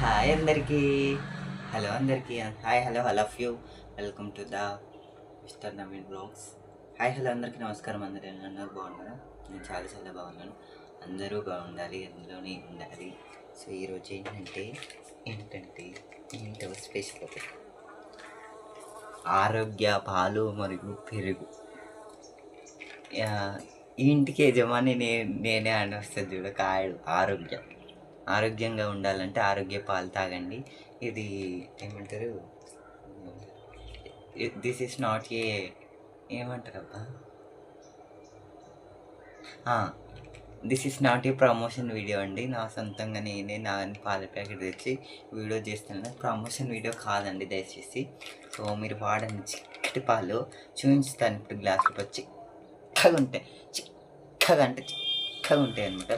Hi అందరికీ. Hello అందరికీ. Hi hello hello of you. Welcome to the mister Naveen blogs. Hi hello అందరికీ నమస్కారం. అందరూ బాగున్నారా? నేను చాలా చాలా బాగున్నాను. అందరూ బాగుండాలి, అందులోనే ఉండాలి. సో ఈరోజు ఏంటో స్పెషల్ ఒకటి, ఆరోగ్య పాలు మరియు పెరుగు. ఈ ఇంటికి యజమాని నేనే అని వస్తుంది చూడ కాయడు. ఆరోగ్యంగా ఉండాలంటే ఆరోగ్య పాలు తాగండి. ఇది ఏమంటారు, దిస్ ఈస్ నాట్ ఏమంటారబ్బా, this is not a promotion video అండి. నా సొంతంగా నేనే నా పాల ప్యాకెట్ తెచ్చి వీడియో చేస్తున్నాను. ప్రమోషన్ వీడియో కాదండి దయచేసి. సో మీరు వాడండి చిక్కటి పాలు. చూపించుతాను ఇప్పుడు గ్లాసులు చిక్కగా ఉంటాయి, చిక్కగా ఉంటాయి అనమాట.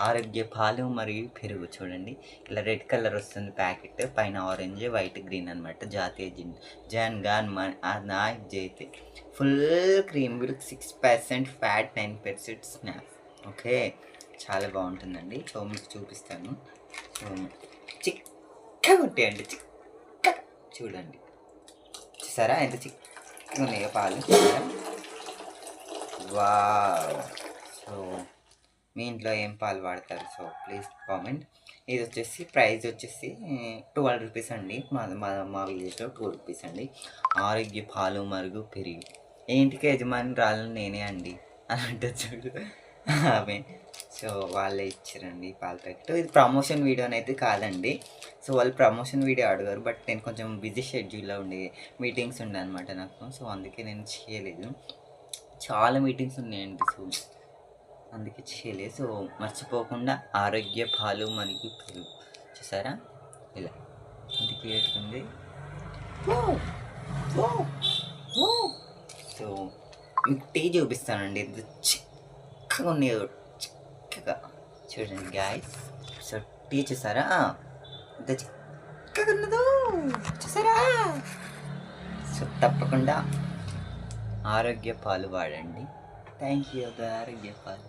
ఆరోగ్య పాలు మరియు పెరుగు చూడండి. ఇలా రెడ్ కలర్ వస్తుంది ప్యాకెట్, పైన ఆరెంజ్ వైట్ గ్రీన్ అనమాట. జాతీయ జాన్ జైతే ఫుల్ క్రీమ్ మిల్క్, 6% ఫ్యాట్, 9% స్నాప్. ఓకే, చాలా బాగుంటుందండి. సో మీకు చూపిస్తాను. చిక్కగా ఉంటాయండి, చిక్కగా చూడండి. చూసారా ఎంత చిక్కగా ఉన్నాయో పాలు. వావ్. సో మీ ఇంట్లో ఏం పాలు వాడతారు? So please comment. ఇది వచ్చేసి ప్రైస్ వచ్చేసి 12 రూపీస్ అండి. మా విలేజ్లో 12 రూపీస్ అండి. ఆరోగ్య పాలు మరియు పెరుగు. ఇంటికి యజమాని రాలని నేనే అండి అని అంటే చూడు ఆమె. సో వాళ్ళే ఇచ్చారండి పాల ప్యాకెట్. ఇది ప్రమోషన్ వీడియో అనేది కాదండి. సో వాళ్ళు ప్రమోషన్ వీడియో అడిగారు, బట్ నేను కొంచెం బిజీ షెడ్యూల్లో ఉండే, మీటింగ్స్ ఉండే అనమాట నాకు. సో అందుకే నేను చేయలేదు. చాలా మీటింగ్స్ ఉన్నాయండి, సో అందుకే చేయలేదు. సో మర్చిపోకుండా ఆరోగ్య పాలు మరియు పెరుగు. చూసారా ఇలా ఎంత క్లియర్గా ఉంది. సో మీకు టీ చూపిస్తానండి, ఎంత చిక్కగా ఉన్నాయో, చిక్కగా చూడండి గాయ్స్. సో టీ చూసారా ఎంత చిక్కగా ఉన్నదో, చూసారా? సో తప్పకుండా ఆరోగ్య పాలు వాడండి. Thank you. ఆరోగ్య పాలు.